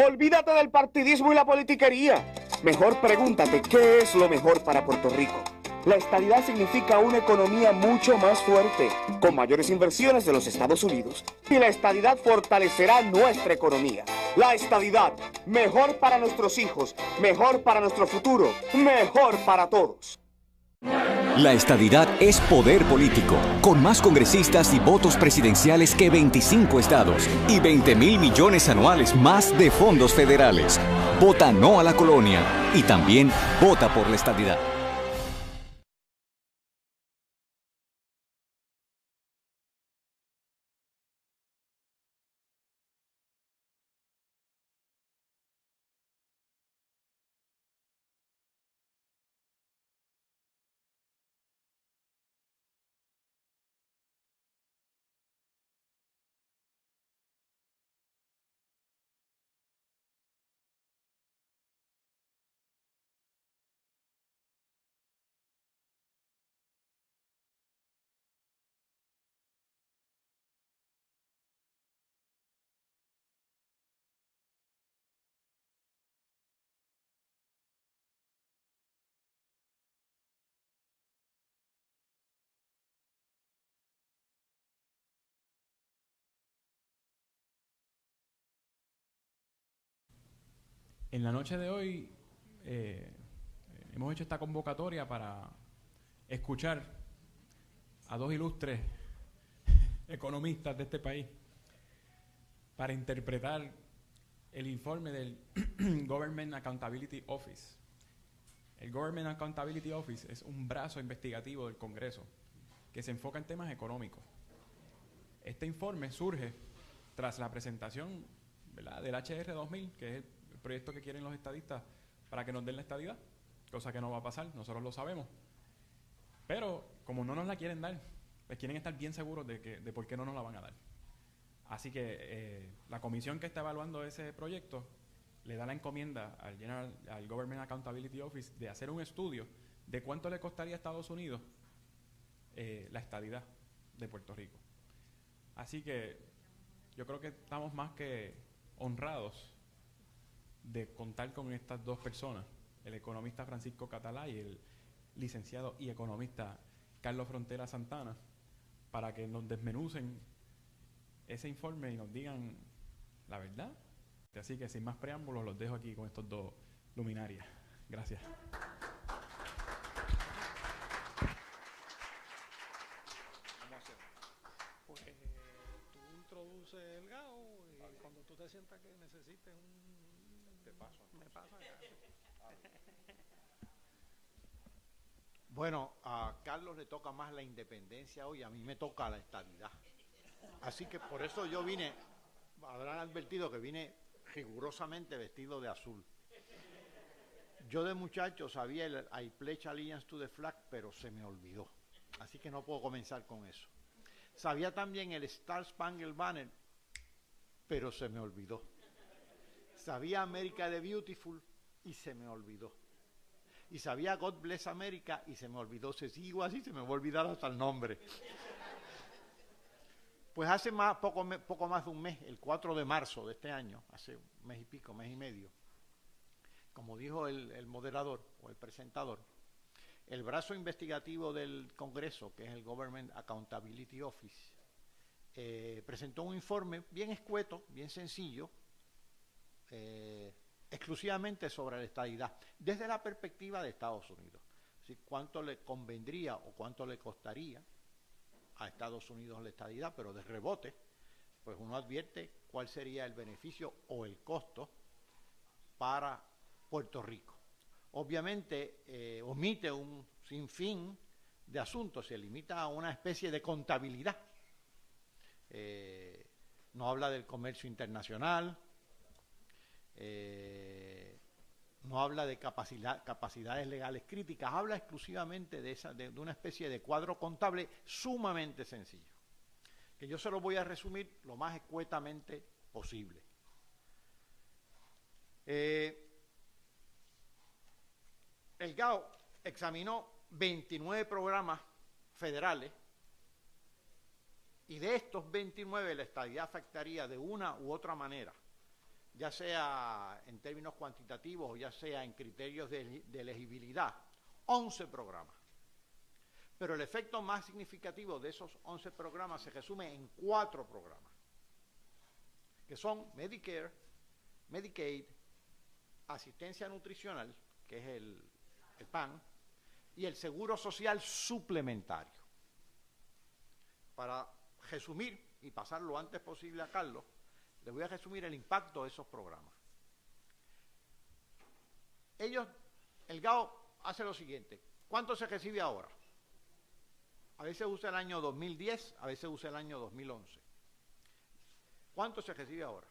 Olvídate del partidismo y la politiquería. Mejor pregúntate qué es lo mejor para Puerto Rico. La estadidad significa una economía mucho más fuerte, con mayores inversiones de los Estados Unidos. Y la estadidad fortalecerá nuestra economía. La estadidad, mejor para nuestros hijos, mejor para nuestro futuro, mejor para todos. La estadidad es poder político, con más congresistas y votos presidenciales que 25 estados y 20,000 millones anuales más de fondos federales. Vota no a la colonia y también vota por la estadidad. En la noche de hoy hemos hecho esta convocatoria para escuchar a dos ilustres economistas de este país para interpretar el informe del Government Accountability Office. El Government Accountability Office es un brazo investigativo del Congreso que se enfoca en temas económicos. Este informe surge tras la presentación, ¿verdad?, del HR 2000, que es el proyecto que quieren los estadistas para que nos den la estadidad, cosa que no va a pasar, nosotros lo sabemos. Pero como no nos la quieren dar, pues quieren estar bien seguros de por qué no nos la van a dar. Así que la comisión que está evaluando ese proyecto le da la encomienda al Government Accountability Office de hacer un estudio de cuánto le costaría a Estados Unidos la estadidad de Puerto Rico. Así que yo creo que estamos más que honrados de contar con estas dos personas, el economista Francisco Catalá y el licenciado y economista Carlos Frontera Santana, para que nos desmenucen ese informe y nos digan la verdad. Así que sin más preámbulos los dejo aquí con estos dos luminarias. Gracias. Pues tú introduces el GAO y cuando tú te sientas que necesites me pasa acá. Bueno, a Carlos le toca más la independencia hoy, a mí me toca la estadidad. Así que por eso yo vine, habrán advertido que vine rigurosamente vestido de azul. Yo de muchacho sabía el I pledge allegiance to the flag, pero se me olvidó. Así que no puedo comenzar con eso. Sabía también el Star Spangled Banner, pero se me olvidó. Sabía America the Beautiful y se me olvidó. Y sabía God Bless America y se me olvidó. Si sigo así, se me va a olvidar hasta el nombre. Pues hace poco más de un mes, el 4 de marzo de este año, hace un mes y pico, mes y medio, como dijo el moderador o el presentador, el brazo investigativo del Congreso, que es el Government Accountability Office, presentó un informe bien escueto, bien sencillo, exclusivamente sobre la estadidad, desde la perspectiva de Estados Unidos. Así, cuánto le convendría o cuánto le costaría a Estados Unidos la estadidad, pero de rebote, pues uno advierte cuál sería el beneficio o el costo para Puerto Rico. Obviamente omite un sinfín de asuntos, se limita a una especie de contabilidad. No habla del comercio internacional, no habla de capacidades legales críticas, habla exclusivamente de una especie de cuadro contable sumamente sencillo, que yo se lo voy a resumir lo más escuetamente posible. El GAO examinó 29 programas federales y de estos 29 la estadidad afectaría de una u otra manera ya sea en términos cuantitativos o ya sea en criterios de elegibilidad, 11 programas. Pero el efecto más significativo de esos 11 programas se resume en 4 programas, que son Medicare, Medicaid, asistencia nutricional, que es el PAN, y el seguro social suplementario. Para resumir y pasar lo antes posible a Carlos, les voy a resumir el impacto de esos programas. El GAO hace lo siguiente. ¿Cuánto se recibe ahora? A veces usa el año 2010, a veces usa el año 2011. ¿Cuánto se recibe ahora?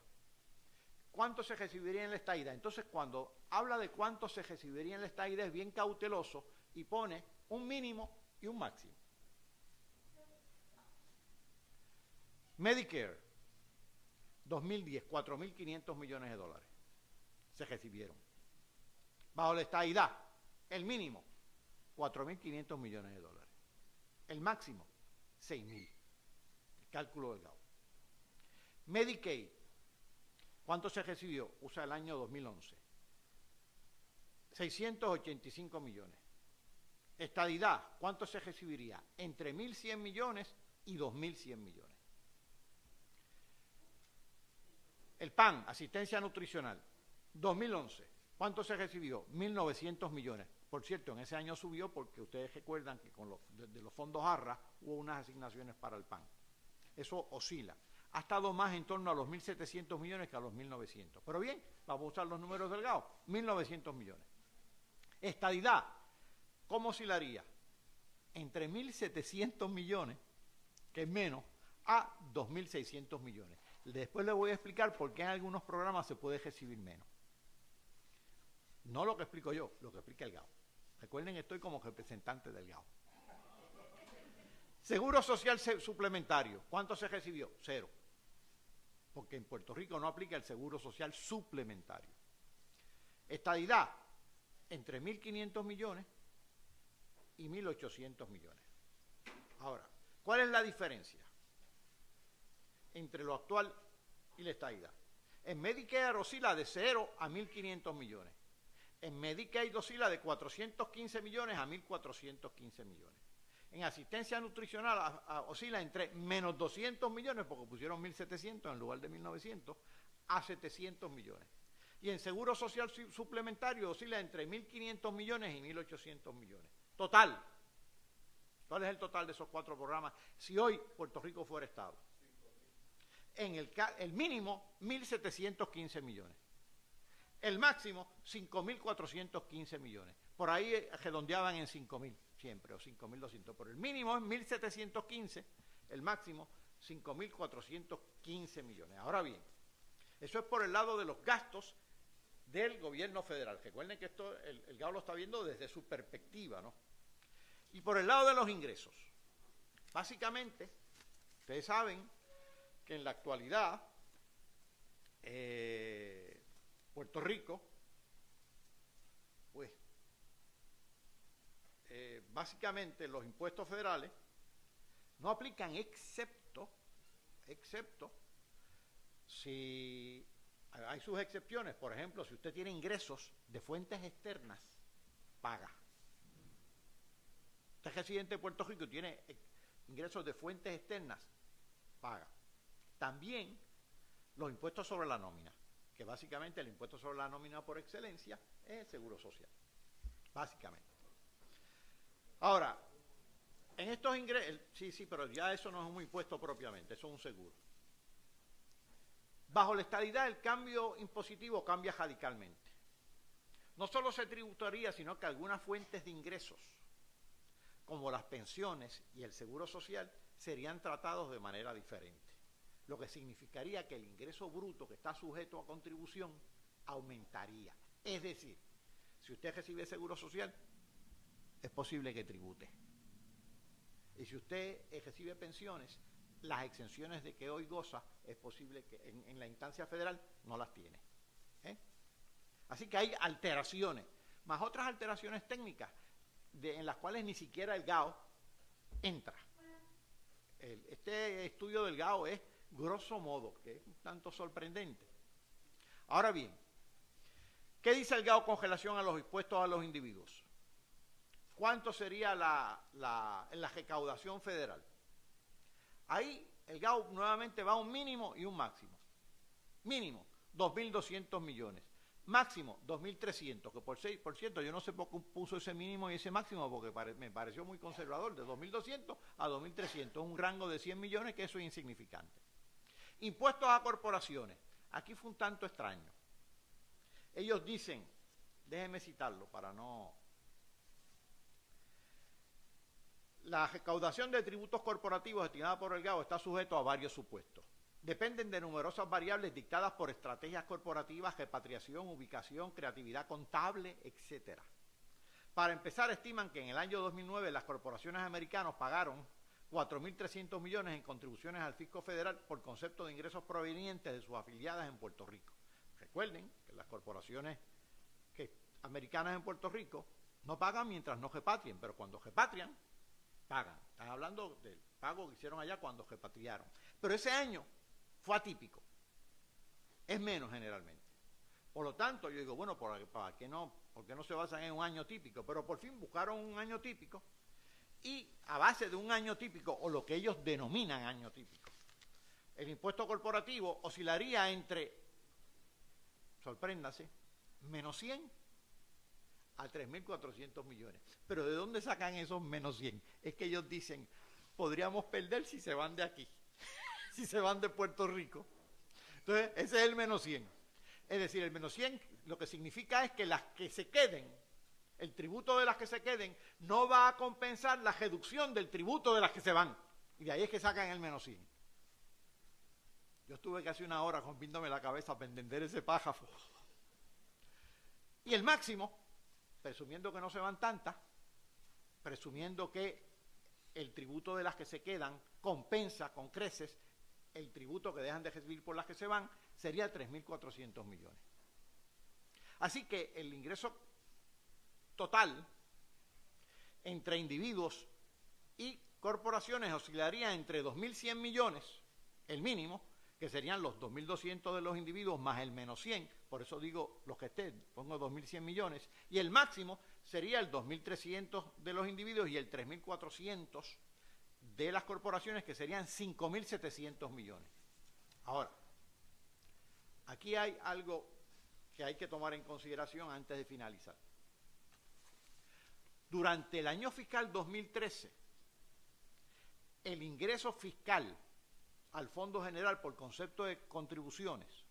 ¿Cuánto se recibiría en la estadidad? Entonces, cuando habla de cuánto se recibiría en la estadidad, es bien cauteloso y pone un mínimo y un máximo. Medicare, 2010, 4.500 millones de dólares se recibieron. Bajo la estadidad, el mínimo, 4.500 millones de dólares. El máximo, 6.000. El cálculo del GAO. Medicaid, ¿cuánto se recibió? Usa el año 2011. 685 millones. Estadidad, ¿cuánto se recibiría? Entre 1.100 millones y 2.100 millones. El PAN, asistencia nutricional, 2011, ¿cuánto se recibió? 1.900 millones. Por cierto, en ese año subió porque ustedes recuerdan que de los fondos ARRA hubo unas asignaciones para el PAN. Eso oscila. Ha estado más en torno a los 1.700 millones que a los 1.900. Pero bien, vamos a usar los números del GAO, 1.900 millones. Estadidad, ¿cómo oscilaría? Entre 1.700 millones, que es menos, a 2.600 millones. Después les voy a explicar por qué en algunos programas se puede recibir menos. No lo que explico yo, lo que explica el GAO. Recuerden, estoy como representante del GAO. Seguro social suplementario, ¿cuánto se recibió? 0. Porque en Puerto Rico no aplica el seguro social suplementario. Estadidad, entre 1.500 millones y 1.800 millones. Ahora, ¿cuál es la diferencia entre lo actual y la estadidad? En Medicare oscila de 0 a 1.500 millones. En Medicaid oscila de 415 millones a 1.415 millones. En asistencia nutricional oscila entre menos 200 millones, porque pusieron 1.700 en lugar de 1.900, a 700 millones. Y en seguro social suplementario oscila entre 1.500 millones y 1.800 millones. Total. ¿Cuál es el total de esos 4 programas si hoy Puerto Rico fuera Estado? En el mínimo, 1.715 millones. El máximo, 5.415 millones. Por ahí redondeaban en 5.000 siempre, o 5.200. Pero el mínimo es 1.715, el máximo, 5.415 millones. Ahora bien, eso es por el lado de los gastos del gobierno federal. Recuerden que esto el GAO lo está viendo desde su perspectiva, ¿no? Y por el lado de los ingresos. Básicamente, ustedes saben que en la actualidad Puerto Rico, pues, básicamente los impuestos federales no aplican excepto si hay sus excepciones. Por ejemplo, si usted tiene ingresos de fuentes externas, paga. Usted es residente de Puerto Rico y tiene ingresos de fuentes externas, paga. También los impuestos sobre la nómina, que básicamente el impuesto sobre la nómina por excelencia es el seguro social, básicamente. Ahora, en estos ingresos, sí, pero ya eso no es un impuesto propiamente, eso es un seguro. Bajo la estadidad el cambio impositivo cambia radicalmente. No solo se tributaría, sino que algunas fuentes de ingresos, como las pensiones y el seguro social, serían tratados de manera diferente. Lo que significaría que el ingreso bruto que está sujeto a contribución aumentaría. Es decir, si usted recibe seguro social, es posible que tribute. Y si usted recibe pensiones, las exenciones de que hoy goza, es posible que en la instancia federal no las tiene. Así que hay alteraciones, más otras alteraciones técnicas, en las cuales ni siquiera el GAO entra. Este estudio del GAO es grosso modo, que es un tanto sorprendente. Ahora bien, ¿qué dice el GAO con relación a los impuestos a los individuos? ¿Cuánto sería la recaudación federal? Ahí el GAO nuevamente va a un mínimo y un máximo. Mínimo, 2.200 millones. Máximo, 2.300, que por cierto, yo no sé por qué puso ese mínimo y ese máximo, porque me pareció muy conservador, de 2.200 a 2.300, un rango de 100 millones, que eso es insignificante. Impuestos a corporaciones. Aquí fue un tanto extraño. Ellos dicen, déjenme citarlo para no... La recaudación de tributos corporativos destinada por el GAO está sujeto a varios supuestos. Dependen de numerosas variables dictadas por estrategias corporativas, repatriación, ubicación, creatividad contable, etc. Para empezar, estiman que en el año 2009 las corporaciones americanas pagaron 4.300 millones en contribuciones al fisco federal por concepto de ingresos provenientes de sus afiliadas en Puerto Rico. Recuerden que las corporaciones americanas en Puerto Rico no pagan mientras no repatrien, pero cuando repatrian, pagan. Están hablando del pago que hicieron allá cuando repatriaron. Pero ese año fue atípico. Es menos generalmente. Por lo tanto, yo digo, bueno, ¿por qué no se basan en un año típico? Pero por fin buscaron un año típico y a base de un año típico, o lo que ellos denominan año típico, el impuesto corporativo oscilaría entre, sorpréndase, menos 100 a 3.400 millones. Pero ¿de dónde sacan esos menos 100? Es que ellos dicen, podríamos perder si se van de aquí, si se van de Puerto Rico. Entonces, ese es el menos 100. Es decir, el menos 100 lo que significa es que las que se queden, el tributo de las que se queden, no va a compensar la reducción del tributo de las que se van. Y de ahí es que sacan el menos 100. Yo estuve casi una hora rompiéndome la cabeza para entender ese pájaro. Y el máximo, presumiendo que no se van tantas, presumiendo que el tributo de las que se quedan compensa con creces el tributo que dejan de recibir por las que se van, sería 3.400 millones. Así que el ingreso total entre individuos y corporaciones oscilaría entre 2.100 millones, el mínimo, que serían los 2.200 de los individuos más el menos 100, por eso digo los que estén, pongo 2.100 millones, y el máximo sería el 2.300 de los individuos y el 3.400 de las corporaciones, que serían 5.700 millones. Ahora, aquí hay algo que hay que tomar en consideración antes de finalizar. Durante el año fiscal 2013, el ingreso fiscal al Fondo General por concepto de contribuciones,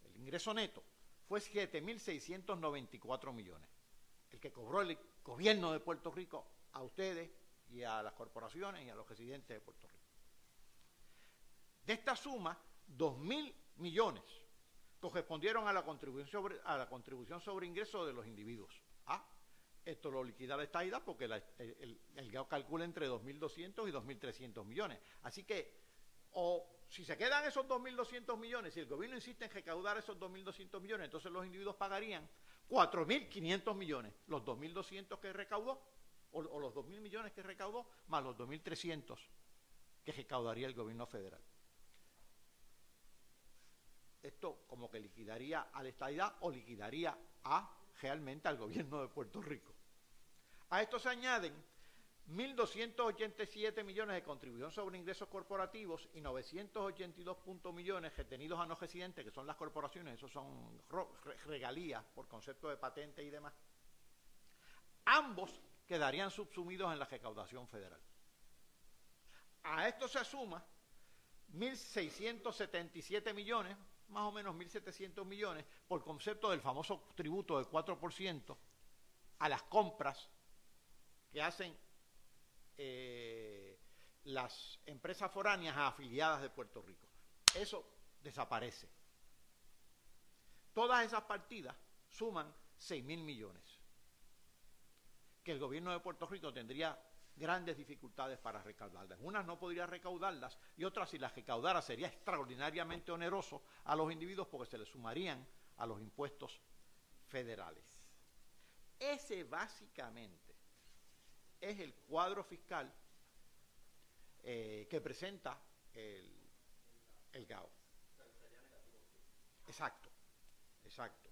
el ingreso neto, fue 7.694 millones. El que cobró el gobierno de Puerto Rico a ustedes y a las corporaciones y a los residentes de Puerto Rico. De esta suma, 2.000 millones correspondieron a la contribución sobre ingresos de los individuos. Esto lo liquida la estadidad porque el GAO calcula entre 2.200 y 2.300 millones. Así que, o si se quedan esos 2.200 millones, si el gobierno insiste en recaudar esos 2.200 millones, entonces los individuos pagarían 4.500 millones, los 2.200 que recaudó, o los 2.000 millones que recaudó, más los 2.300 que recaudaría el gobierno federal. Esto como que liquidaría a la estadidad o liquidaría realmente al gobierno de Puerto Rico. A esto se añaden 1.287 millones de contribución sobre ingresos corporativos y 982 millones retenidos a no residentes, que son las corporaciones, esos son regalías por concepto de patente y demás. Ambos quedarían subsumidos en la recaudación federal. A esto se suma 1.677 millones, más o menos 1.700 millones, por concepto del famoso tributo del 4% a las compras que hacen las empresas foráneas afiliadas de Puerto Rico. Eso desaparece. Todas esas partidas suman 6.000 millones, que el gobierno de Puerto Rico tendría grandes dificultades para recaudarlas. Unas no podría recaudarlas y otras, si las recaudara, sería extraordinariamente oneroso a los individuos porque se les sumarían a los impuestos federales. Ese básicamente es el cuadro fiscal que presenta el GAO. Exacto. Exacto.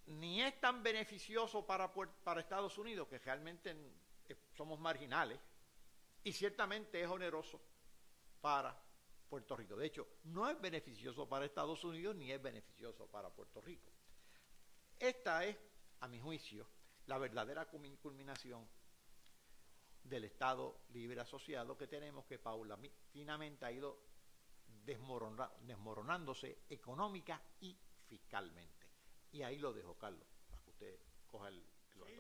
Ni es tan beneficioso para Estados Unidos, que realmente somos marginales, y ciertamente es oneroso para Puerto Rico. De hecho, no es beneficioso para Estados Unidos ni es beneficioso para Puerto Rico. Esta es, a mi juicio, la verdadera culminación del Estado libre asociado que tenemos, que paulatinamente ha ido desmoronándose económica y fiscalmente. Y ahí lo dejo, Carlos, para que usted coja el bastón.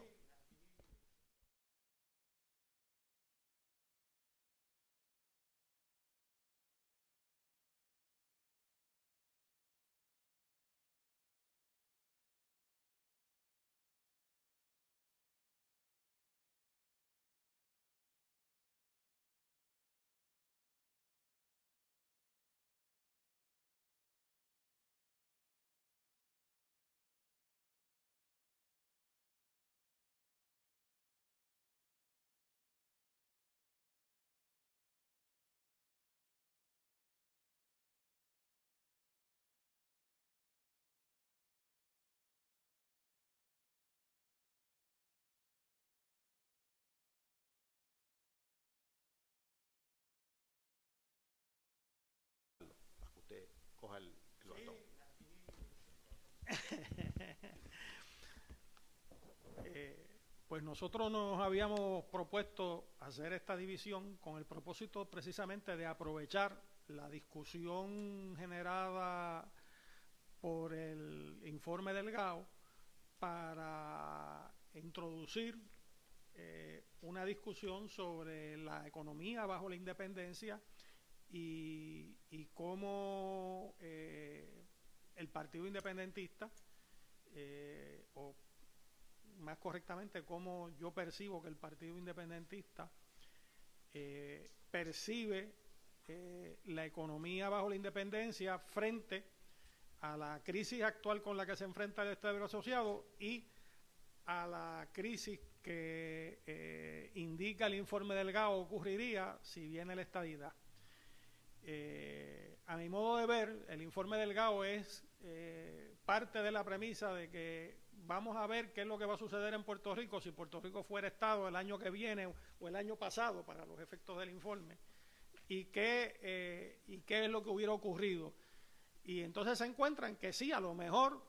Para que usted coja el bastón. Pues nosotros nos habíamos propuesto hacer esta división con el propósito precisamente de aprovechar la discusión generada por el informe del GAO para introducir una discusión sobre la economía bajo la independencia y cómo el Partido Independentista, o más correctamente, cómo yo percibo que el Partido Independentista percibe la economía bajo la independencia frente a la crisis actual con la que se enfrenta el Estado Libre Asociado y a la crisis que indica el informe del GAO ocurriría si viene la estadidad. A mi modo de ver, el informe del GAO es parte de la premisa de que vamos a ver qué es lo que va a suceder en Puerto Rico si Puerto Rico fuera Estado el año que viene o el año pasado, para los efectos del informe, y qué es lo que hubiera ocurrido. Y entonces se encuentran que sí, a lo mejor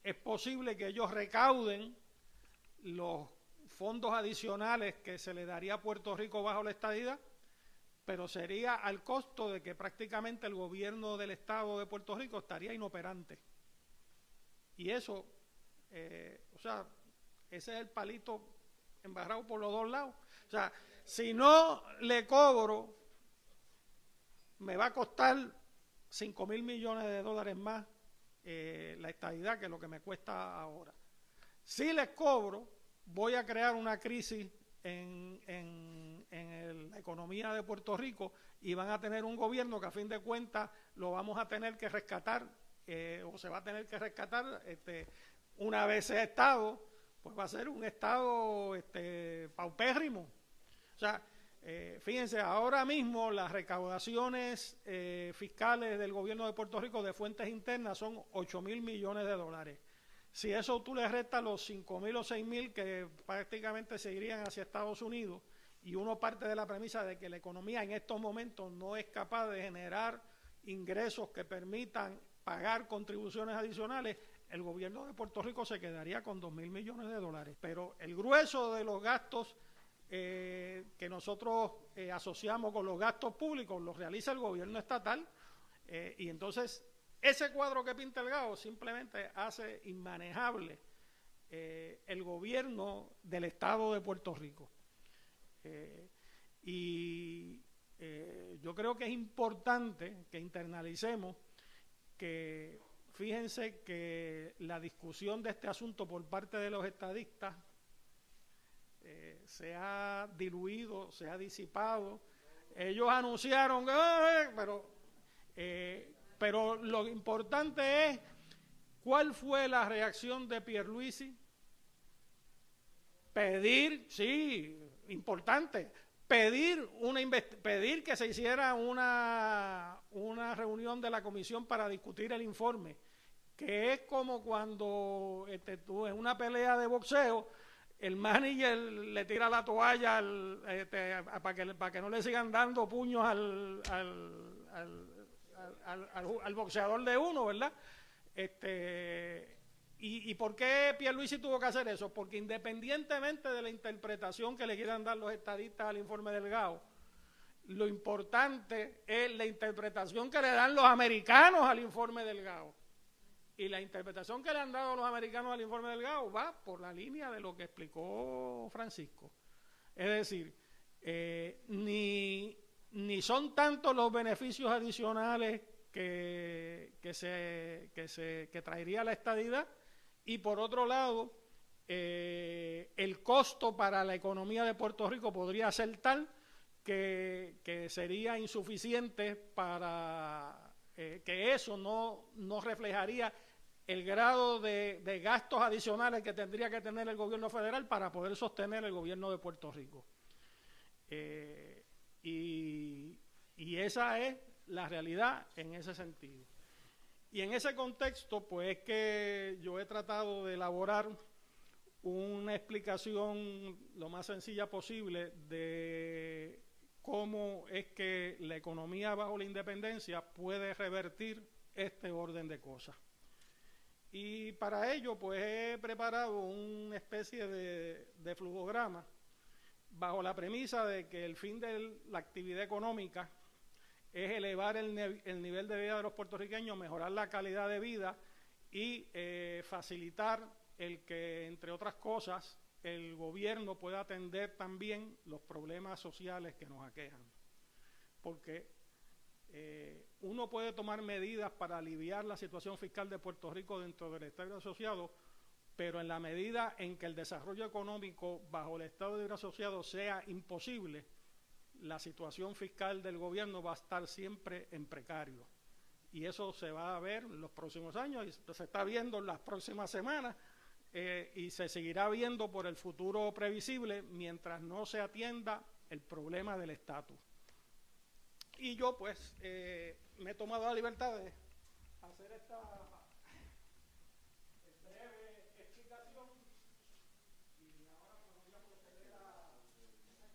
es posible que ellos recauden los fondos adicionales que se le daría a Puerto Rico bajo la estadidad, pero sería al costo de que prácticamente el gobierno del Estado de Puerto Rico estaría inoperante. Y eso, o sea, ese es el palito embarrado por los dos lados. O sea, si no le cobro, me va a costar $5,000 millones más la estadidad que lo que me cuesta ahora. Si les cobro, voy a crear una crisis en la economía de Puerto Rico y van a tener un gobierno que a fin de cuentas lo vamos a tener que rescatar, o se va a tener que rescatar una vez sea Estado, pues va a ser un Estado paupérrimo. O sea, fíjense, ahora mismo las recaudaciones fiscales del gobierno de Puerto Rico de fuentes internas son $8,000 millones. Si eso tú le restas los 5,000 o 6,000 que prácticamente se irían hacia Estados Unidos, y uno parte de la premisa de que la economía en estos momentos no es capaz de generar ingresos que permitan pagar contribuciones adicionales, el gobierno de Puerto Rico se quedaría con $2,000 millones. Pero el grueso de los gastos que nosotros asociamos con los gastos públicos los realiza el gobierno estatal, y entonces ese cuadro que pinta el GAO simplemente hace inmanejable el gobierno del Estado de Puerto Rico. Yo creo que es importante que internalicemos que, fíjense que la discusión de este asunto por parte de los estadistas se ha diluido, se ha disipado. Ellos anunciaron, pero lo importante es cuál fue la reacción de Pierluisi. Pedir, sí, importante, pedir que se hiciera una reunión de la comisión para discutir el informe. que es como cuando tú en una pelea de boxeo, el manager le tira la toalla para que no le sigan dando puños al boxeador de uno, ¿verdad? ¿Y por qué Pierluisi tuvo que hacer eso? Porque independientemente de la interpretación que le quieran dar los estadistas al informe del GAO, lo importante es la interpretación que le dan los americanos al informe del GAO. Y la interpretación que le han dado los americanos al informe del GAO va por la línea de lo que explicó Francisco. Es decir, ni son tantos los beneficios adicionales que traería la estadidad, y por otro lado, el costo para la economía de Puerto Rico podría ser tal que sería insuficiente para que eso no reflejaría el grado de gastos adicionales que tendría que tener el gobierno federal para poder sostener el gobierno de Puerto Rico. Y esa es la realidad en ese sentido. Y en ese contexto, pues es que yo he tratado de elaborar una explicación lo más sencilla posible de cómo es que la economía bajo la independencia puede revertir este orden de cosas. Y para ello, pues he preparado una especie de flujograma bajo la premisa de que el fin de la actividad económica es elevar el nivel de vida de los puertorriqueños, mejorar la calidad de vida y facilitar el que, entre otras cosas, el gobierno pueda atender también los problemas sociales que nos aquejan. Porque uno puede tomar medidas para aliviar la situación fiscal de Puerto Rico dentro del Estado Libre Asociado, pero en la medida en que el desarrollo económico bajo el Estado Libre Asociado sea imposible, la situación fiscal del gobierno va a estar siempre en precario. Y eso se va a ver en los próximos años, y se está viendo en las próximas semanas, y se seguirá viendo por el futuro previsible mientras no se atienda el problema del estatus. Y yo, pues, me he tomado la libertad de hacer esta breve explicación, y ahora pues voy a proceder a repartirlo.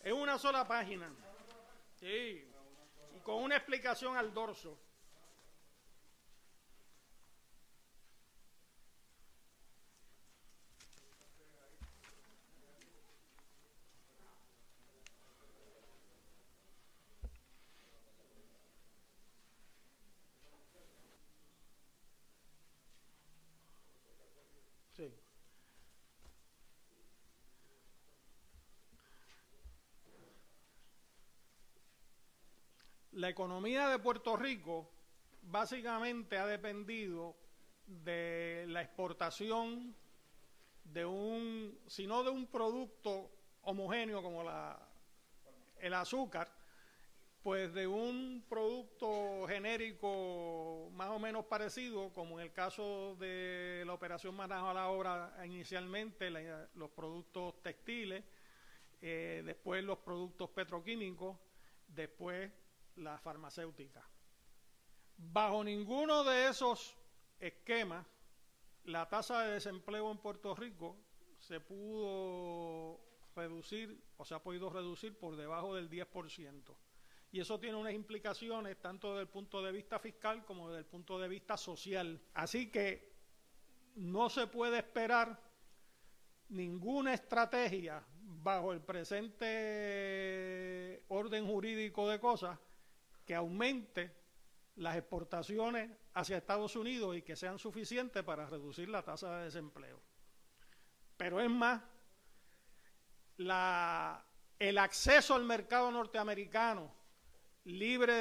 Es una sola página, sí, y con una explicación al dorso. Sí. La economía de Puerto Rico básicamente ha dependido de la exportación de si no de un producto homogéneo como el azúcar, pues de un producto genérico más o menos parecido, como en el caso de la operación Manejo a la Obra inicialmente, los productos textiles, después los productos petroquímicos, después la farmacéutica. Bajo ninguno de esos esquemas, la tasa de desempleo en Puerto Rico se pudo reducir, o se ha podido reducir por debajo del 10%. Y eso tiene unas implicaciones tanto desde el punto de vista fiscal como desde el punto de vista social. Así que no se puede esperar ninguna estrategia bajo el presente orden jurídico de cosas que aumente las exportaciones hacia Estados Unidos y que sean suficientes para reducir la tasa de desempleo. Pero es más, el acceso al mercado norteamericano libre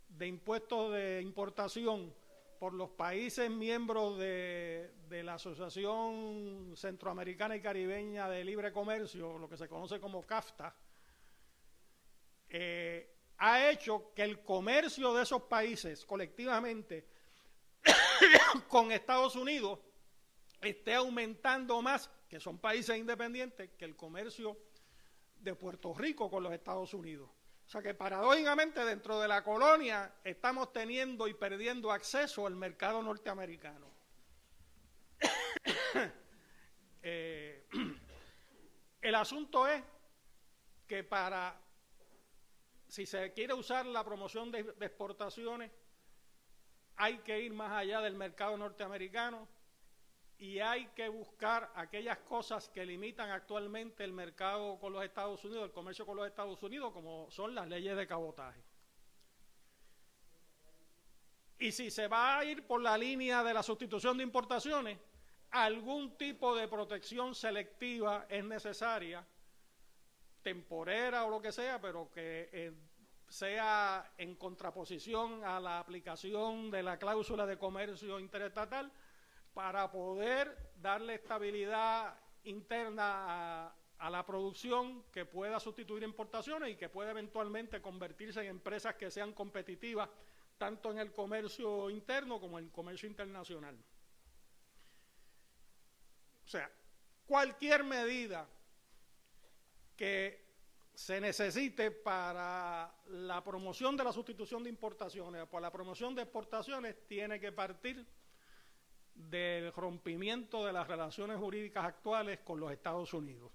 de impuestos de importación por los países miembros de la Asociación Centroamericana y Caribeña de Libre Comercio, lo que se conoce como CAFTA, ha hecho que el comercio de esos países colectivamente con Estados Unidos esté aumentando más, que son países independientes, que el comercio de Puerto Rico con los Estados Unidos. O sea que paradójicamente dentro de la colonia estamos teniendo y perdiendo acceso al mercado norteamericano. El asunto es que si se quiere usar la promoción de exportaciones, hay que ir más allá del mercado norteamericano y hay que buscar aquellas cosas que limitan actualmente el mercado con los Estados Unidos, el comercio con los Estados Unidos, como son las leyes de cabotaje. Y si se va a ir por la línea de la sustitución de importaciones, algún tipo de protección selectiva es necesaria, temporera o lo que sea, pero que sea en contraposición a la aplicación de la cláusula de comercio interestatal para poder darle estabilidad interna a la producción que pueda sustituir importaciones y que pueda eventualmente convertirse en empresas que sean competitivas tanto en el comercio interno como en el comercio internacional. O sea, cualquier medida que se necesite para la promoción de la sustitución de importaciones, para la promoción de exportaciones, tiene que partir del rompimiento de las relaciones jurídicas actuales con los Estados Unidos.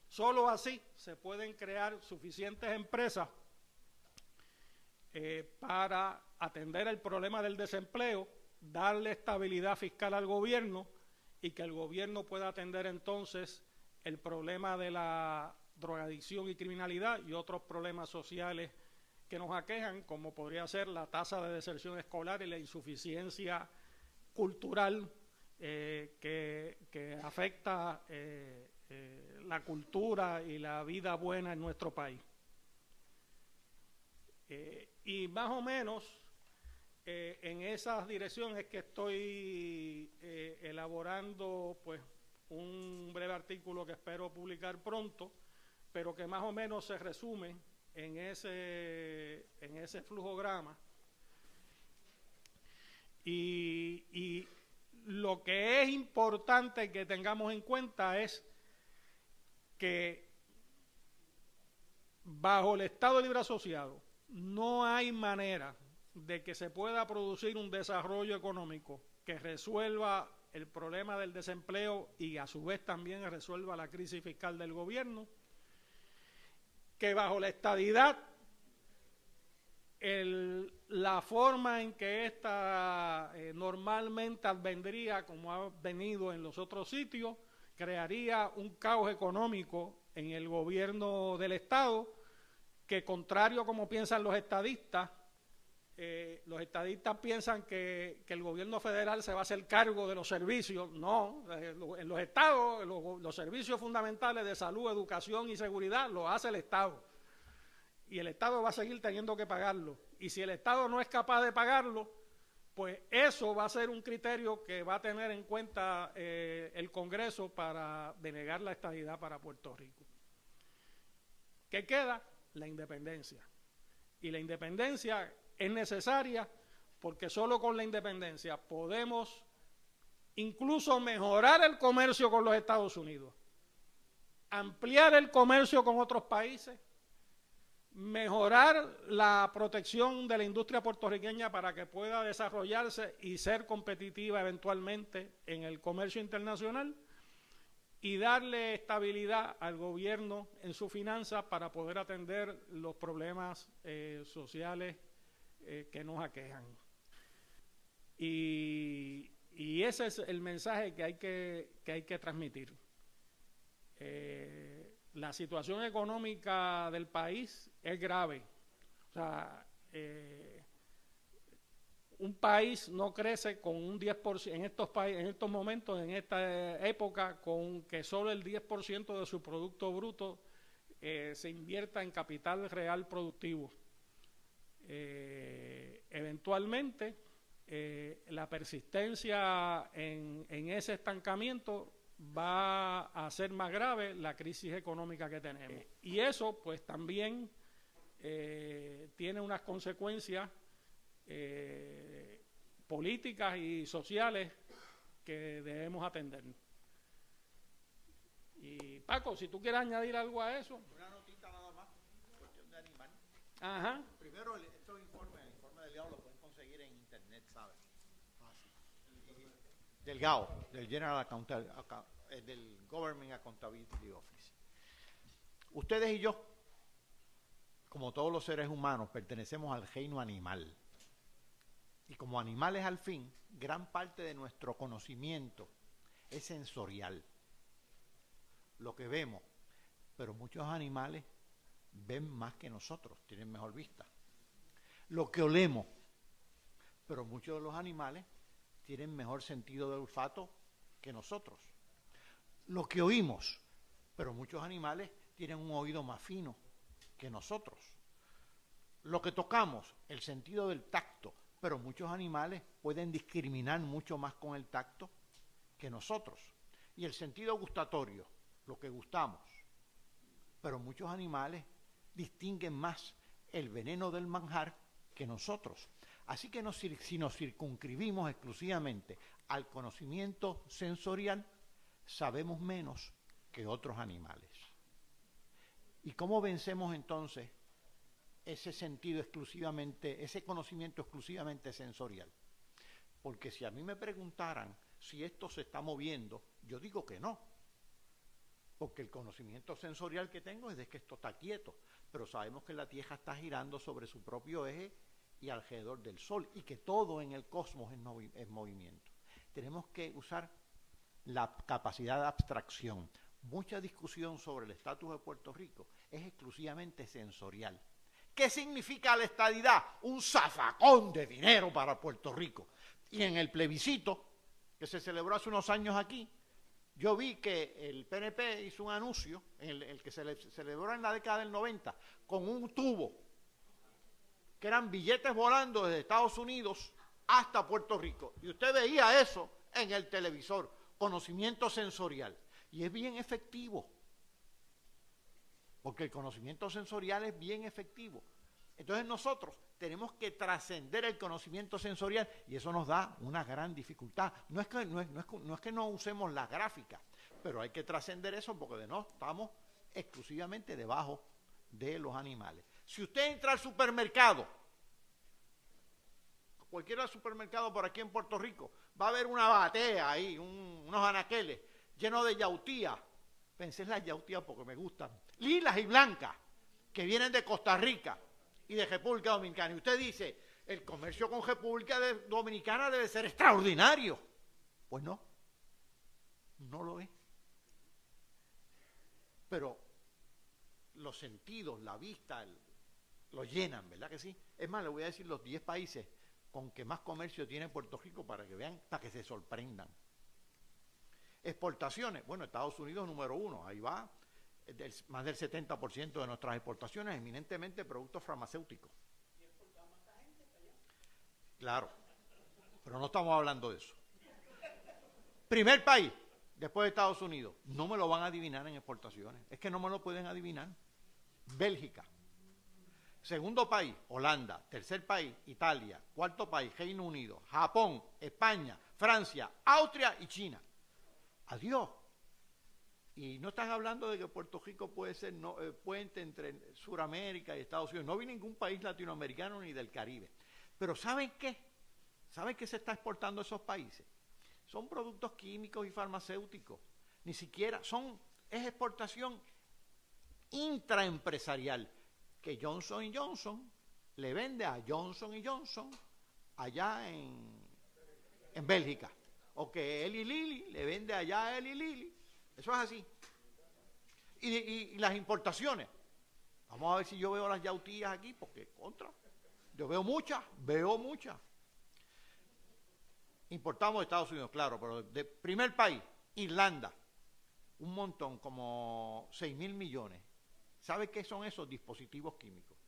Solo así se pueden crear suficientes empresas para atender el problema del desempleo, darle estabilidad fiscal al gobierno y que el gobierno pueda atender entonces el problema de la drogadicción y criminalidad y otros problemas sociales que nos aquejan, como podría ser la tasa de deserción escolar y la insuficiencia cultural que afecta la cultura y la vida buena en nuestro país. Y más o menos en esas direcciones que estoy elaborando pues un breve artículo que espero publicar pronto, pero que más o menos se resume en ese flujograma. Y lo que es importante que tengamos en cuenta es que bajo el Estado Libre Asociado no hay manera de que se pueda producir un desarrollo económico que resuelva el problema del desempleo y a su vez también resuelva la crisis fiscal del gobierno, que bajo la estadidad la forma en que esta normalmente advendría, como ha venido en los otros sitios, crearía un caos económico en el gobierno del Estado, que contrario a como piensan los estadistas piensan que el gobierno federal se va a hacer cargo de los servicios. No, en los estados, los servicios fundamentales de salud, educación y seguridad los hace el Estado. Y el Estado va a seguir teniendo que pagarlo. Y si el Estado no es capaz de pagarlo, pues eso va a ser un criterio que va a tener en cuenta el Congreso para denegar la estadidad para Puerto Rico. ¿Qué queda? La independencia. Y la independencia es necesaria porque solo con la independencia podemos incluso mejorar el comercio con los Estados Unidos, ampliar el comercio con otros países, mejorar la protección de la industria puertorriqueña para que pueda desarrollarse y ser competitiva eventualmente en el comercio internacional y darle estabilidad al gobierno en su finanza para poder atender los problemas sociales que nos aquejan. Y ese es el mensaje que hay que transmitir. La situación económica del país es grave. O sea, un país no crece con un 10% en estos momentos, en esta época, con que solo el 10% de su producto bruto se invierta en capital real productivo. Eventualmente, la persistencia en ese estancamiento va a hacer más grave la crisis económica que tenemos. Y eso pues también tiene unas consecuencias políticas y sociales que debemos atender. Y Paco, si tú quieres añadir algo a eso. Una notita nada más, cuestión de animal. Ajá. Primero, estos informes, el informe del GAO lo pueden conseguir en internet, ¿sabes? Fácil. Del GAO, del del Government Accountability Office. Ustedes y yo, como todos los seres humanos, pertenecemos al reino animal. Y como animales al fin, gran parte de nuestro conocimiento es sensorial. Lo que vemos, pero muchos animales ven más que nosotros, tienen mejor vista. Lo que olemos, pero muchos de los animales tienen mejor sentido de olfato que nosotros. Lo que oímos, pero muchos animales tienen un oído más fino que nosotros. Lo que tocamos, el sentido del tacto, pero muchos animales pueden discriminar mucho más con el tacto que nosotros. Y el sentido gustatorio, lo que gustamos, pero muchos animales distinguen más el veneno del manjar que nosotros. Así que si nos circunscribimos exclusivamente al conocimiento sensorial, sabemos menos que otros animales. ¿Y cómo vencemos entonces ese sentido exclusivamente, ese conocimiento exclusivamente sensorial? Porque si a mí me preguntaran si esto se está moviendo, yo digo que no. Porque el conocimiento sensorial que tengo es de que esto está quieto, pero sabemos que la Tierra está girando sobre su propio eje y alrededor del Sol, y que todo en el cosmos es movimiento. Tenemos que usar la capacidad de abstracción. Mucha discusión sobre el estatus de Puerto Rico es exclusivamente sensorial. ¿Qué significa la estadidad? Un zafacón de dinero para Puerto Rico. Y en el plebiscito que se celebró hace unos años aquí, yo vi que el PNP hizo un anuncio, el que se celebró en la década del 90, con un tubo, que eran billetes volando desde Estados Unidos hasta Puerto Rico. Y usted veía eso en el televisor, conocimiento sensorial. Y es bien efectivo, porque el conocimiento sensorial es bien efectivo. Entonces nosotros tenemos que trascender el conocimiento sensorial, y eso nos da una gran dificultad. No es que no usemos la gráfica, pero hay que trascender eso, porque de no estamos exclusivamente debajo de los animales. Si usted entra al supermercado, cualquier supermercado por aquí en Puerto Rico, va a haber una batea ahí, unos anaqueles llenos de yautía. Pensé en las yautías porque me gustan, lilas y blancas, que vienen de Costa Rica y de República Dominicana. Y usted dice, el comercio con República Dominicana debe ser extraordinario. Pues no, no lo es. Pero los sentidos, la vista, lo llenan, ¿verdad que sí? Es más, le voy a decir los 10 países con que más comercio tiene Puerto Rico para que vean, para que se sorprendan. Exportaciones, bueno, Estados Unidos número 1, ahí va, más del 70% de nuestras exportaciones, eminentemente productos farmacéuticos. ¿Y exportamos a esta gente para allá? Claro, pero no estamos hablando de eso. Primer país, después de Estados Unidos, no me lo van a adivinar en exportaciones, es que no me lo pueden adivinar. Bélgica. Segundo país, Holanda. Tercer país, Italia. Cuarto país, Reino Unido. Japón, España, Francia, Austria y China. Adiós. Y no están hablando de que Puerto Rico puede ser puente entre Sudamérica y Estados Unidos. No vi ningún país latinoamericano ni del Caribe. Pero ¿saben qué? ¿Saben qué se está exportando a esos países? Son productos químicos y farmacéuticos. Ni siquiera es exportación intraempresarial, que Johnson & Johnson le vende a Johnson & Johnson allá en Bélgica, o que Eli Lilly le vende allá a Eli Lilly. Eso es así. Y las importaciones, vamos a ver si yo veo las yautías aquí, porque yo veo muchas. Importamos de Estados Unidos, claro, pero de primer país, Irlanda, un montón, como 6.000 millones. ¿Sabe qué son esos dispositivos químicos?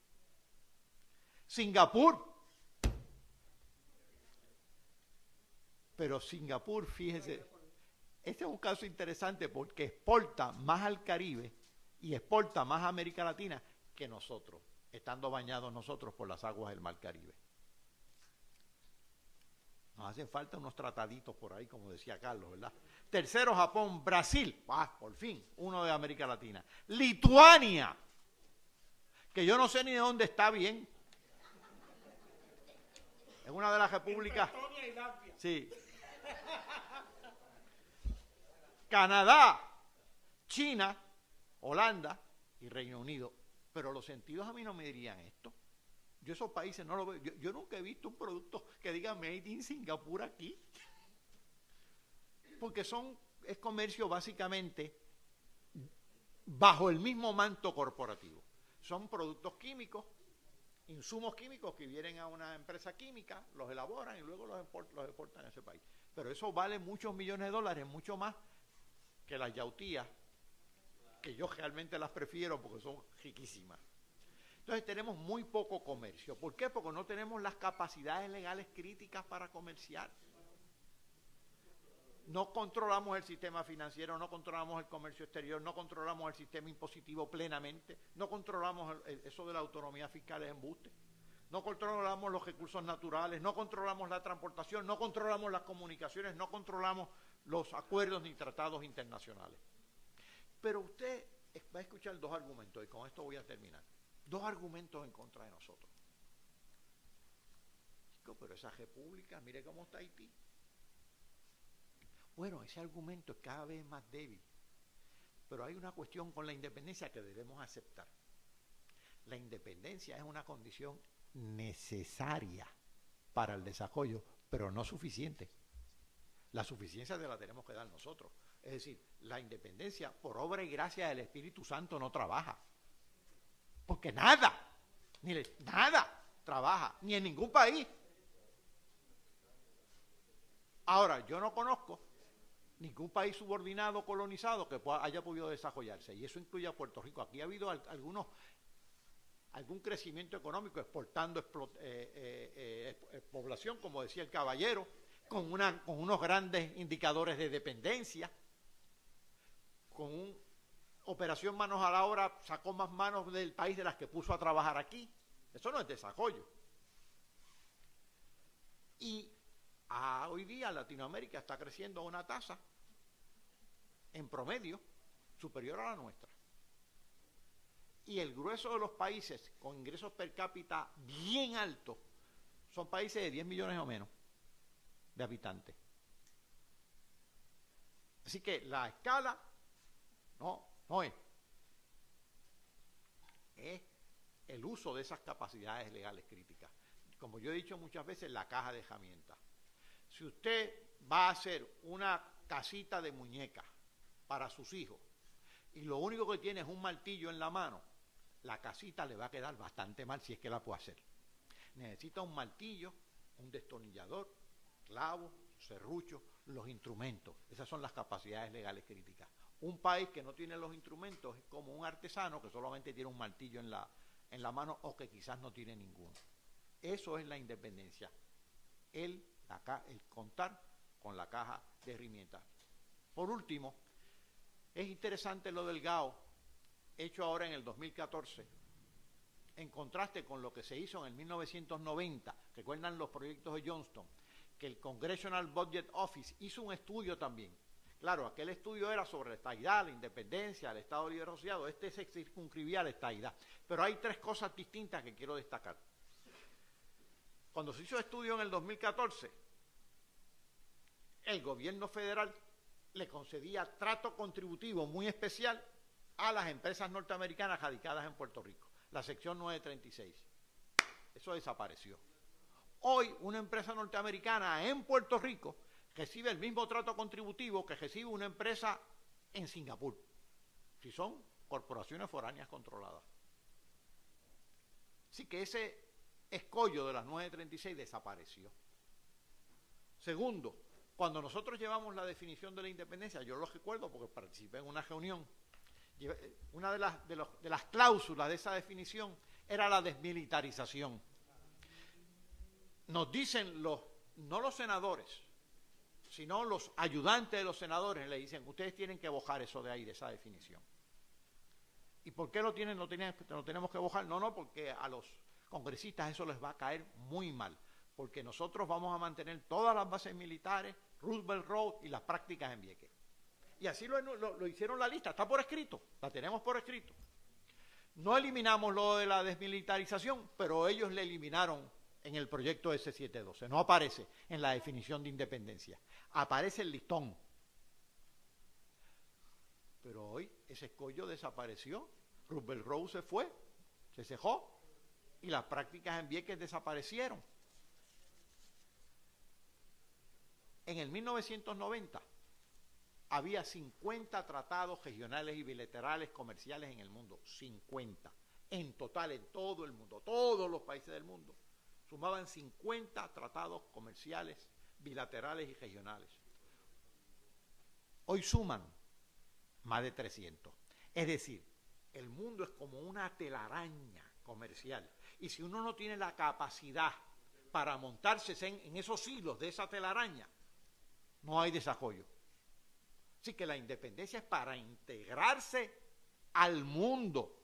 Singapur. Pero Singapur, fíjese, Este es un caso interesante porque exporta más al Caribe y exporta más a América Latina que nosotros, estando bañados nosotros por las aguas del Mar Caribe. Nos hacen falta unos trataditos por ahí, como decía Carlos, ¿verdad? Tercero, Japón. Brasil, por fin, uno de América Latina. Lituania, que yo no sé ni de dónde está bien. Es una de las repúblicas. Sí. Canadá, China, Holanda y Reino Unido. Pero los sentidos a mí no me dirían esto. Yo esos países no los veo. Yo nunca he visto un producto que diga Made in Singapur aquí. Porque es comercio básicamente bajo el mismo manto corporativo. Son productos químicos, insumos químicos que vienen a una empresa química, los elaboran y luego los exportan a ese país. Pero eso vale muchos millones de dólares, mucho más que las yautías, que yo realmente las prefiero porque son riquísimas. Entonces tenemos muy poco comercio. ¿Por qué? Porque no tenemos las capacidades legales críticas para comerciar. No controlamos el sistema financiero, no controlamos el comercio exterior, no controlamos el sistema impositivo plenamente, no controlamos eso de la autonomía fiscal es embuste, no controlamos los recursos naturales, no controlamos la transportación, no controlamos las comunicaciones, no controlamos los acuerdos ni tratados internacionales. Pero usted va a escuchar dos argumentos, y con esto voy a terminar. Dos argumentos en contra de nosotros. Chico, pero esa república, mire cómo está Haití. Bueno, ese argumento es cada vez más débil. Pero hay una cuestión con la independencia que debemos aceptar. La independencia es una condición necesaria para el desarrollo, pero no suficiente. La suficiencia la tenemos que dar nosotros. Es decir, la independencia, por obra y gracia del Espíritu Santo, no trabaja. Porque nada trabaja, ni en ningún país. Ahora, yo no conozco ningún país subordinado, colonizado, que haya podido desarrollarse, y eso incluye a Puerto Rico. Aquí ha habido algún crecimiento económico exportando población, como decía el caballero, con unos grandes indicadores de dependencia, con operación manos a la obra, sacó más manos del país de las que puso a trabajar aquí. Eso no es desarrollo. Y hoy día Latinoamérica está creciendo a una tasa en promedio superior a la nuestra. Y el grueso de los países con ingresos per cápita bien altos son países de 10 millones o menos de habitantes. Así que la escala no es el uso de esas capacidades legales críticas. Como yo he dicho muchas veces, la caja de herramientas. Si usted va a hacer una casita de muñecas para sus hijos y lo único que tiene es un martillo en la mano, la casita le va a quedar bastante mal si es que la puede hacer. Necesita un martillo, un destornillador, clavos, serruchos, los instrumentos. Esas son las capacidades legales críticas. Un país que no tiene los instrumentos es como un artesano que solamente tiene un martillo en la mano o que quizás no tiene ninguno. Eso es la independencia. El contar con la caja de herramientas. Por último, es interesante lo del GAO, hecho ahora en el 2014, en contraste con lo que se hizo en el 1990. Recuerdan los proyectos de Johnston, que el Congressional Budget Office hizo un estudio también. Claro, aquel estudio era sobre la estadidad, la independencia, el Estado Libre Asociado. Este se circunscribía a la estadidad. Pero hay tres cosas distintas que quiero destacar. Cuando se hizo el estudio en el 2014, el gobierno federal le concedía trato contributivo muy especial a las empresas norteamericanas radicadas en Puerto Rico, la sección 936. Eso desapareció. Hoy, una empresa norteamericana en Puerto Rico recibe el mismo trato contributivo que recibe una empresa en Singapur, si son corporaciones foráneas controladas. Así que ese escollo de las 936 desapareció. Segundo, cuando nosotros llevamos la definición de la independencia, yo lo recuerdo porque participé en una reunión, una de las cláusulas de esa definición era la desmilitarización. Nos dicen no los senadores, sino los ayudantes de los senadores le dicen, ustedes tienen que bojar eso de ahí, de esa definición. ¿Y por qué lo tenemos que bojar? No, porque a los congresistas eso les va a caer muy mal, porque nosotros vamos a mantener todas las bases militares, Roosevelt Road y las prácticas en Vieques. Y así lo hicieron la lista, está por escrito, la tenemos por escrito. No eliminamos lo de la desmilitarización, pero ellos le eliminaron en el proyecto S712. No aparece en la definición de independencia. Aparece el listón. Pero hoy ese escollo desapareció. Roosevelt Road se fue, se cejó, y las prácticas en Vieques desaparecieron. En el 1990 había 50 tratados regionales y bilaterales comerciales en el mundo, 50, en total, en todo el mundo, todos los países del mundo, sumaban 50 tratados comerciales, bilaterales y regionales. Hoy suman más de 300. Es decir, el mundo es como una telaraña comercial, y si uno no tiene la capacidad para montarse en esos hilos de esa telaraña, no hay desarrollo. Así que la independencia es para integrarse al mundo,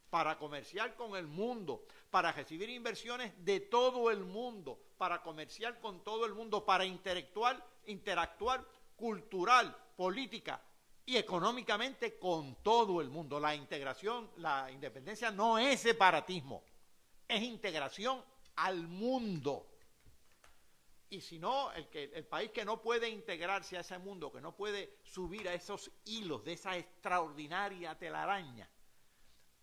para comerciar con el mundo, para recibir inversiones de todo el mundo, para comerciar con todo el mundo, para interactuar cultural, política y económicamente con todo el mundo. La integración, la independencia no es separatismo, es integración al mundo. Y si no, el país que no puede integrarse a ese mundo, que no puede subir a esos hilos de esa extraordinaria telaraña,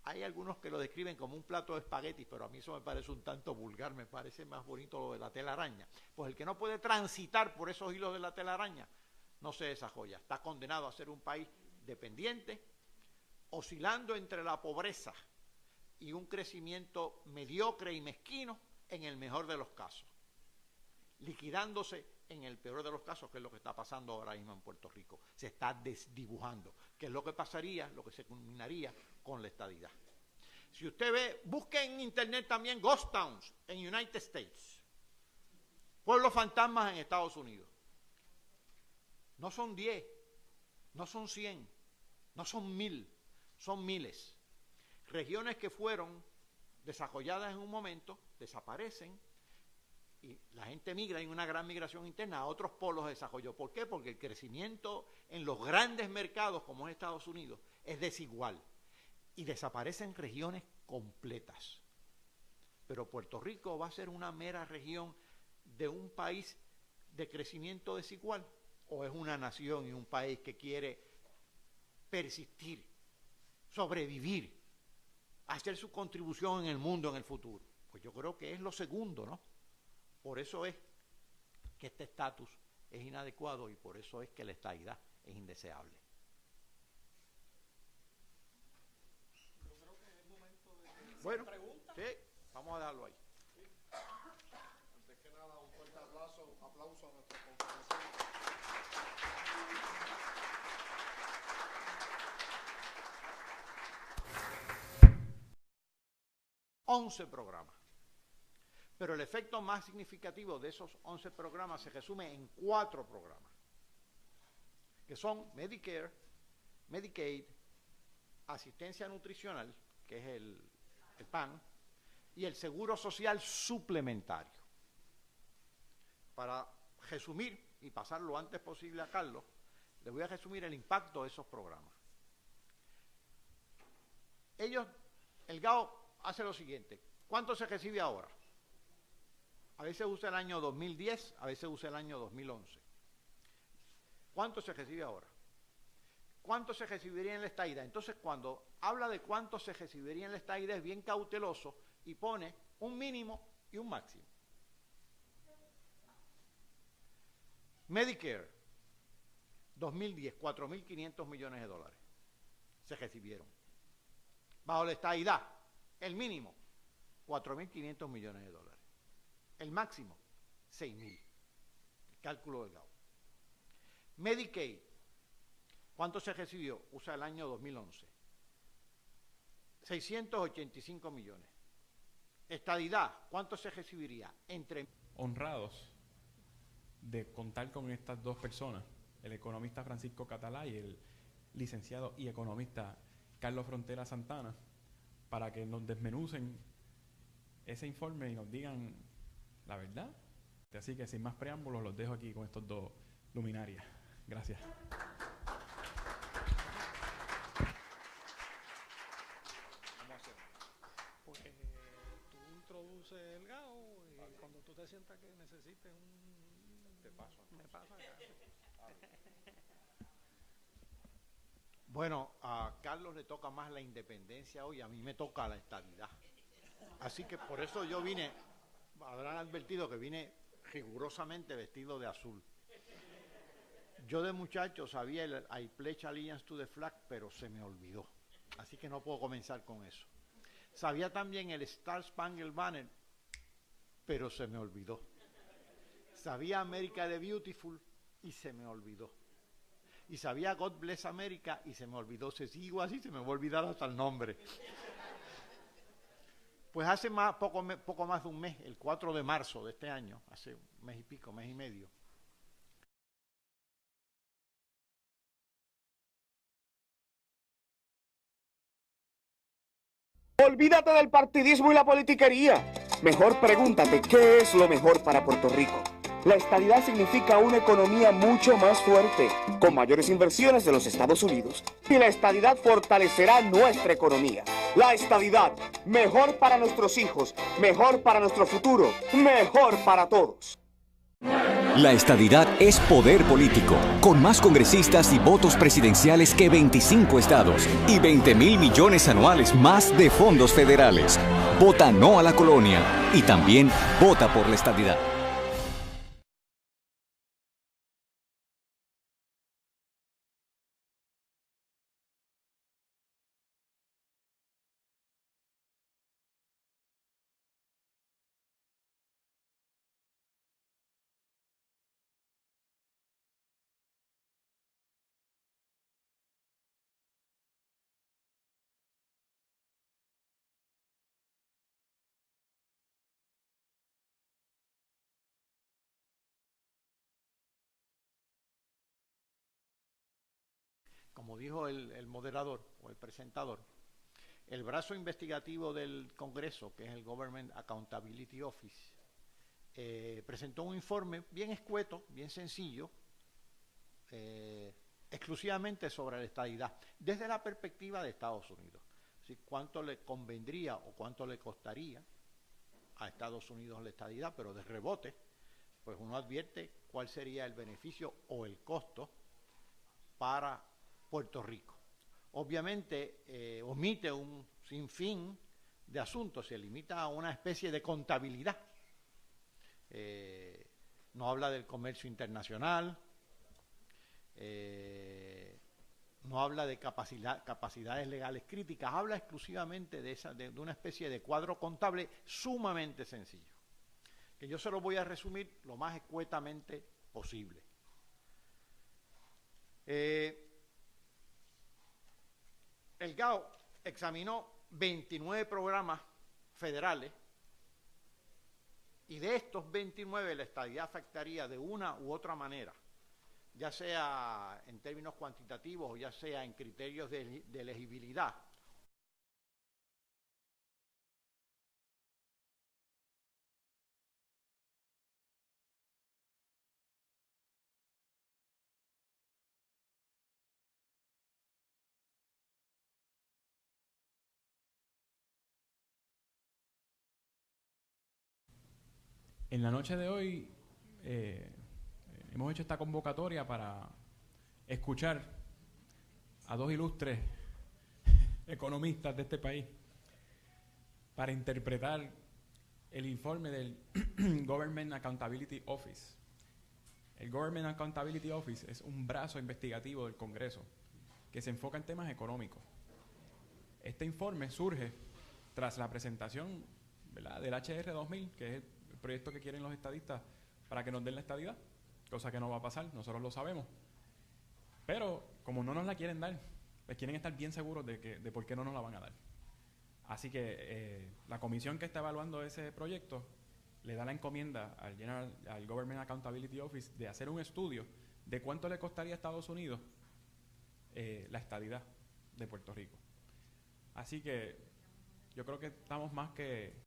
hay algunos que lo describen como un plato de espaguetis, pero a mí eso me parece un tanto vulgar, me parece más bonito lo de la telaraña. Pues el que no puede transitar por esos hilos de la telaraña, no se desarrolla, está condenado a ser un país dependiente, oscilando entre la pobreza y un crecimiento mediocre y mezquino en el mejor de los casos, liquidándose en el peor de los casos, que es lo que está pasando ahora mismo en Puerto Rico. Se está desdibujando, que es lo que pasaría, lo que se culminaría con la estadidad. Si usted ve, busque en internet también ghost towns en United States, pueblos fantasmas en Estados Unidos. No son 10, no son 100, no son 1000, son miles. Regiones que fueron desarrolladas en un momento, desaparecen, y la gente migra, hay una gran migración interna a otros polos de desarrollo. ¿Por qué? Porque el crecimiento en los grandes mercados, como es Estados Unidos, es desigual, y desaparecen regiones completas. Pero Puerto Rico va a ser una mera región de un país de crecimiento desigual, o es una nación y un país que quiere persistir, sobrevivir, hacer su contribución en el mundo en el futuro. Pues yo creo que es lo segundo, ¿no? Por eso es que este estatus es inadecuado y por eso es que la estadidad es indeseable. Yo creo que es momento de Bueno, sí, vamos a dejarlo ahí. Antes que nada, un fuerte aplauso a nuestro conferencista. 11 programas. Pero el efecto más significativo de esos 11 programas se resume en 4 programas, que son Medicare, Medicaid, asistencia nutricional, que es el PAN, y el seguro social suplementario. Para resumir y pasar lo antes posible a Carlos, le voy a resumir el impacto de esos programas. El GAO hace lo siguiente: ¿cuánto se recibe ahora? A veces usa el año 2010, a veces usa el año 2011. ¿Cuánto se recibe ahora? ¿Cuánto se recibiría en la estadidad? Entonces, cuando habla de cuánto se recibiría en la estadidad, es bien cauteloso y pone un mínimo y un máximo. Medicare, 2010, 4.500 millones de dólares se recibieron. Bajo la estadidad, el mínimo, 4.500 millones de dólares. El máximo, 6.000. El cálculo del GAO. Medicaid, ¿cuánto se recibió? Usa el año 2011. 685 millones. Estadidad, ¿cuánto se recibiría? Entre honrados de contar con estas dos personas, el economista Francisco Catalá y el licenciado y economista Carlos Frontera Santana, para que nos desmenucen ese informe y nos digan la verdad. Así que sin más preámbulos los dejo aquí con estos dos luminarias. Gracias. Pues tú introduces el GAO y cuando tú te sientas que necesites me pasa acá. Bueno, a Carlos le toca más la independencia hoy, a mí me toca la estabilidad. Así que por eso yo vine, habrán advertido que vine rigurosamente vestido de azul. Yo de muchacho sabía el I pledge allegiance to the flag, pero se me olvidó. Así que no puedo comenzar con eso. Sabía también el Star Spangled Banner, pero se me olvidó. Sabía America the Beautiful y se me olvidó. Y sabía God Bless America y se me olvidó. Si sigo así se me va a olvidar hasta el nombre. Pues hace poco más de un mes, el 4 de marzo de este año, hace un mes y pico, mes y medio, Olvídate del partidismo y la politiquería. Mejor pregúntate qué es lo mejor para Puerto Rico. La estadidad significa una economía mucho más fuerte, con mayores inversiones de los Estados Unidos. Y la estadidad fortalecerá nuestra economía. La estadidad, mejor para nuestros hijos, mejor para nuestro futuro, mejor para todos. La estadidad es poder político, con más congresistas y votos presidenciales que 25 estados y 20,000 millones anuales más de fondos federales. Vota no a la colonia y también vota por la estadidad. como dijo el moderador o el presentador, el brazo investigativo del Congreso, que es el Government Accountability Office, presentó un informe bien escueto, bien sencillo, exclusivamente sobre la estadidad, desde la perspectiva de Estados Unidos. ¿Sí? ¿Cuánto le convendría o cuánto le costaría a Estados Unidos la estadidad? Pero de rebote, pues uno advierte cuál sería el beneficio o el costo para Puerto Rico. Obviamente omite un sinfín de asuntos, se limita a una especie de contabilidad. No habla del comercio internacional, no habla de capacidades legales críticas, habla exclusivamente de una especie de cuadro contable sumamente sencillo, que yo se lo voy a resumir lo más escuetamente posible. El GAO examinó 29 programas federales y de estos 29 la estadidad afectaría de una u otra manera, ya sea en términos cuantitativos o ya sea en criterios de elegibilidad. En la noche de hoy hemos hecho esta convocatoria para escuchar a dos ilustres economistas de este país para interpretar el informe del Government Accountability Office. El Government Accountability Office es un brazo investigativo del Congreso que se enfoca en temas económicos. Este informe surge tras la presentación, ¿verdad?, del HR 2000, que es el proyecto que quieren los estadistas para que nos den la estadidad, cosa que no va a pasar, nosotros lo sabemos. Pero como no nos la quieren dar, pues quieren estar bien seguros de por qué no nos la van a dar. Así que la comisión que está evaluando ese proyecto le da la encomienda al Government Accountability Office de hacer un estudio de cuánto le costaría a Estados Unidos la estadidad de Puerto Rico. Así que yo creo que estamos más que